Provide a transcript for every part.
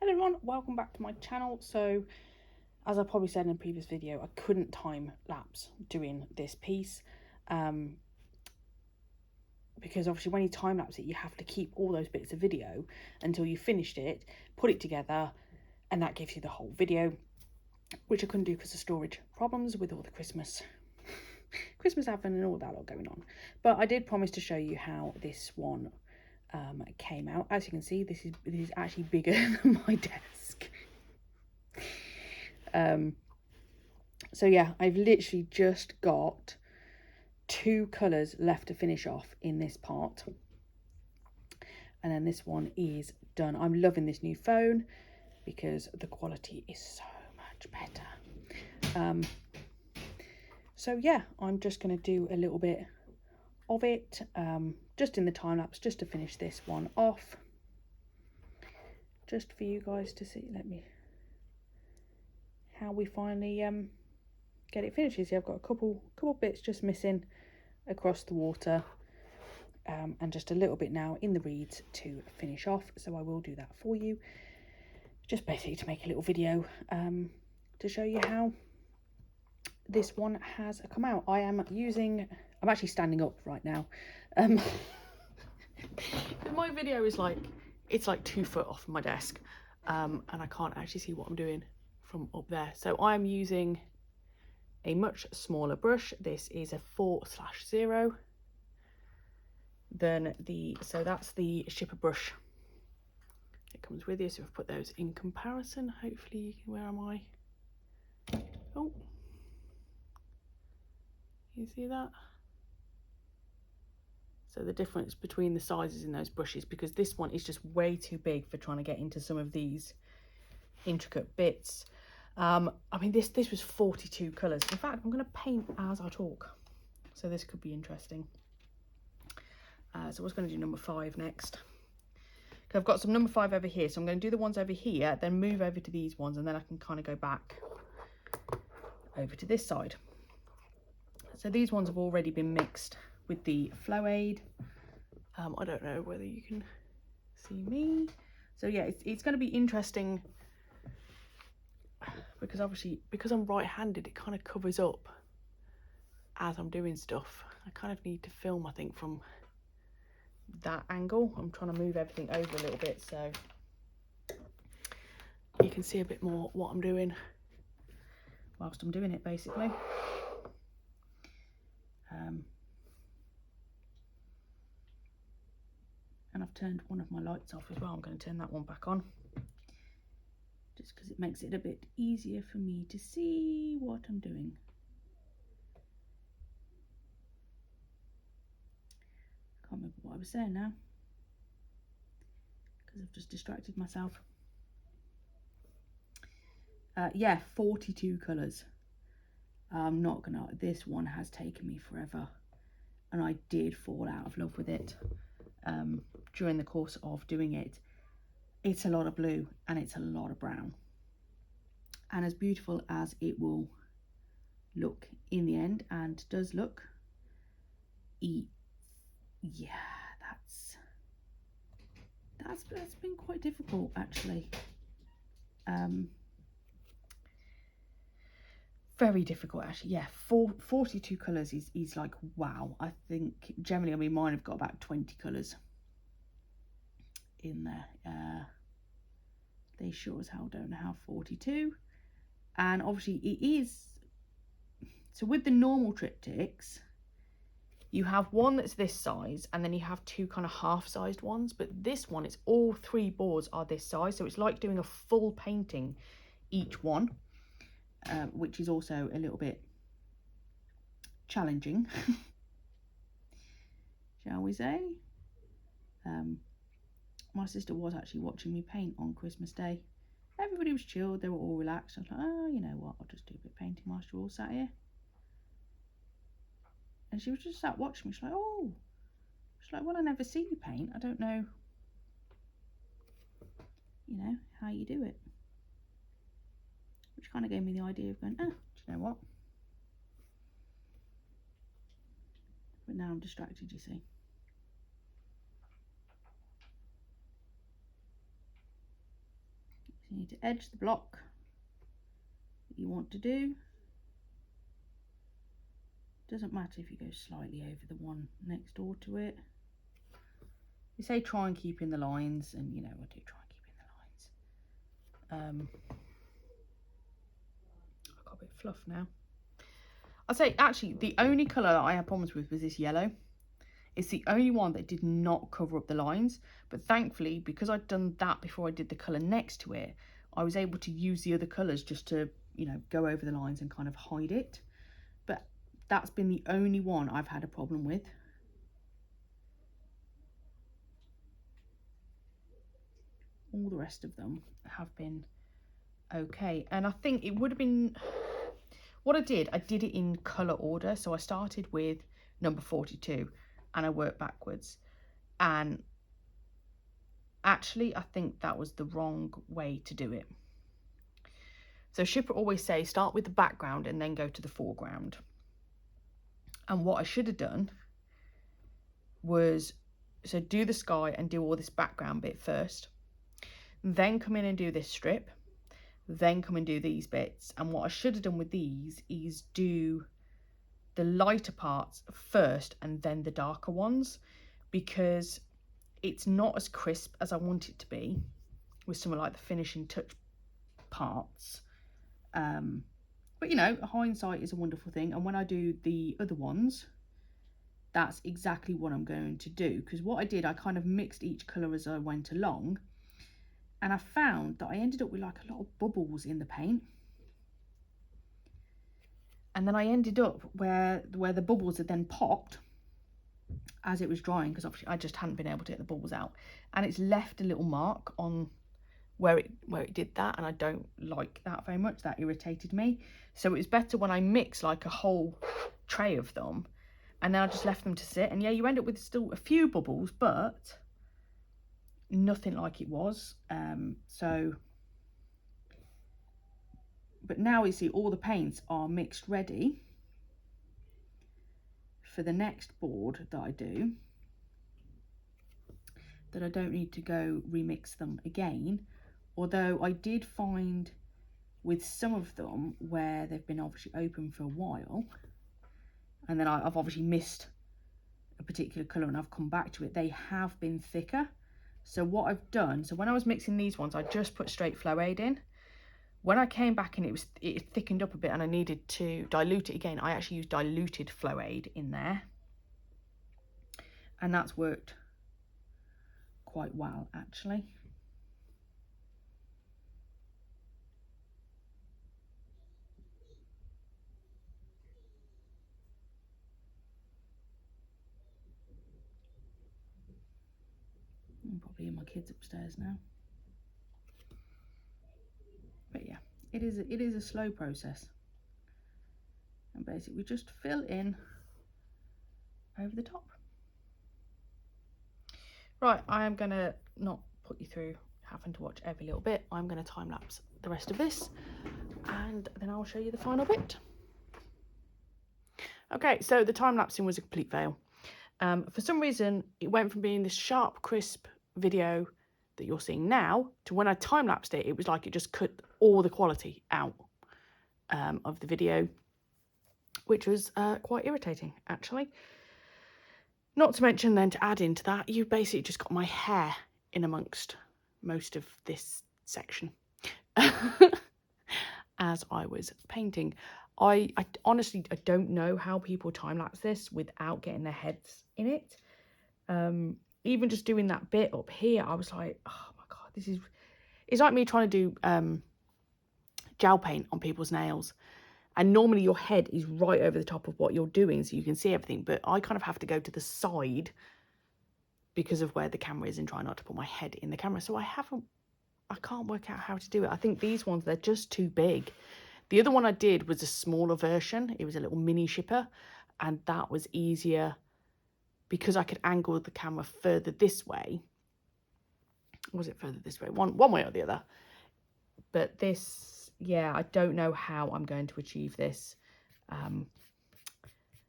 Hello everyone, welcome back to my channel. So as I probably said in a previous video, I couldn't time lapse doing this piece because obviously when you time lapse it you have to keep all those bits of video until you finished it, put it together, and that gives you the whole video, which I couldn't do because of storage problems with all the Christmas advent and all that lot going on. But I did promise to show you how this one came out. As you can see, this is actually bigger than my desk. So yeah, I've literally just got 2 colours left to finish off in this part, and then this one is done. I'm loving this new phone because the quality is so much better. So yeah, I'm just going to do a little bit of it just in the time lapse, just to finish this one off, just for you guys to see. How we finally get it finished. See, I've got a couple bits just missing across the water, and just a little bit now in the reeds to finish off, so I will do that for you, just basically to make a little video to show you how this one has come out. I'm actually standing up right now. My video is it's like 2 foot off my desk, and I can't actually see what I'm doing from up there. So I'm using a much smaller brush. This is a 4/0. So that's the Schipper brush. It comes with you. So I've put those in comparison. Hopefully, where am I? Oh, you see that? So the difference between the sizes in those brushes, because this one is just way too big for trying to get into some of these intricate bits. I mean, this was 42 colours. In fact, I'm going to paint as I talk, so this could be interesting. So I was going to do number 5 next. I've got some number 5 over here, so I'm going to do the ones over here, then move over to these ones, and then I can kind of go back over to this side. So these ones have already been mixed with the Flow Aid. I don't know whether you can see me. So yeah, it's going to be interesting because obviously, because I'm right-handed, it kind of covers up as I'm doing stuff. I kind of need to film, I think, from that angle. I'm trying to move everything over a little bit so you can see a bit more what I'm doing whilst I'm doing it, basically. And I've turned one of my lights off as well. I'm going to turn that one back on, just because it makes it a bit easier for me to see what I'm doing. Can't remember what I was saying now, because I've just distracted myself. Yeah, 42 colours. I'm not gonna, this one has taken me forever, and I did fall out of love with it during the course of doing it. It's a lot of blue and it's a lot of brown, and as beautiful as it will look in the end, and does look, yeah, that's been quite difficult actually. Very difficult actually. Yeah, 42 colours is like, wow. I think generally, I mean, mine have got about 20 colours in there. They sure as hell don't have 42. And obviously it is, so with the normal triptychs, you have one that's this size, and then you have 2 kind of half-sized ones, but this one, it's all 3 boards are this size, so it's like doing a full painting each one, which is also a little bit challenging, shall we say. My sister was actually watching me paint on Christmas Day. Everybody was chilled, they were all relaxed. I was like, oh, you know what, I'll just do a bit of painting whilst you're all sat here. And she was just sat watching me. She's like, oh. She's like, well, I never see you paint. I don't know, you know, how you do it. Which kind of gave me the idea of going, oh, do you know what? But now I'm distracted, you see. you need to edge the block that you want to do. Doesn't matter if you go slightly over the one next door to it. You say try and keep in the lines, and you know, I do try and keep in the lines. I've got a bit of fluff now. I'd say actually the only colour that I had problems with was this yellow. It's the only one that did not cover up the lines, but thankfully, because I'd done that before I did the colour next to it, I was able to use the other colours just to, you know, go over the lines and kind of hide it. But that's been the only one I've had a problem with. All the rest of them have been okay. And I think it would have been, what I did it in colour order. So I started with number 42 and I worked backwards. And actually, I think that was the wrong way to do it. So Schipper always say start with the background and then go to the foreground. And what I should have done was, so do the sky and do all this background bit first, then come in and do this strip, then come and do these bits. And what I should have done with these is do the lighter parts first and then the darker ones, because it's not as crisp as I want it to be with some of like the finishing touch parts. But you know, hindsight is a wonderful thing, and when I do the other ones, that's exactly what I'm going to do, because what I did, I kind of mixed each colour as I went along, and I found that I ended up with like a lot of bubbles in the paint. And then I ended up where the bubbles had then popped as it was drying, because obviously I just hadn't been able to get the bubbles out, and it's left a little mark on where it did that, and I don't like that very much. That irritated me. So it was better when I mix like a whole tray of them, and then I just left them to sit, and yeah, you end up with still a few bubbles, but nothing like it was. But now you see all the paints are mixed ready for the next board that I do, that I don't need to go remix them again. Although I did find with some of them where they've been obviously open for a while, and then I've obviously missed a particular colour and I've come back to it, they have been thicker. So what I've done, so when I was mixing these ones, I just put straight flow aid in. When I came back and it thickened up a bit and I needed to dilute it again, I actually used diluted flow aid in there. And that's worked quite well, actually. I'm probably in my kids upstairs now. But yeah, it is a slow process. And basically just fill in over the top. Right, I am gonna not put you through having to watch every little bit. I'm gonna time lapse the rest of this, and then I'll show you the final bit. Okay, so the time lapsing was a complete fail. For some reason, it went from being this sharp, crisp video that you're seeing now to when I time lapsed it, it was like it just cut all the quality out of the video, which was quite irritating, actually. Not to mention then, to add into that, you basically just got my hair in amongst most of this section as I was painting. I honestly, I don't know how people time-lapse this without getting their heads in it. Even just doing that bit up here, I was like, oh my God, it's like me trying to do gel paint on people's nails. And normally your head is right over the top of what you're doing, so you can see everything. But I kind of have to go to the side because of where the camera is and try not to put my head in the camera. So I can't work out how to do it. I think these ones, they're just too big. The other one I did was a smaller version. It was a little mini schipper, and that was easier because I could angle the camera further this way. Was it further this way? One way or the other. But this, yeah, I don't know how I'm going to achieve this.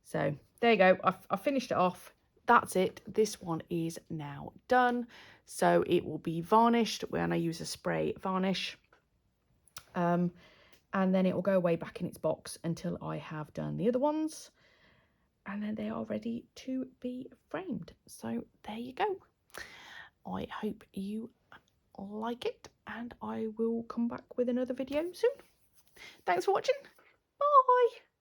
So there you go. I finished it off. That's it. This one is now done. So it will be varnished when I use a spray varnish. and then it will go away back in its box until I have done the other ones, and then they are ready to be framed. So there you go. I hope you like it, and I will come back with another video soon. Thanks for watching. Bye.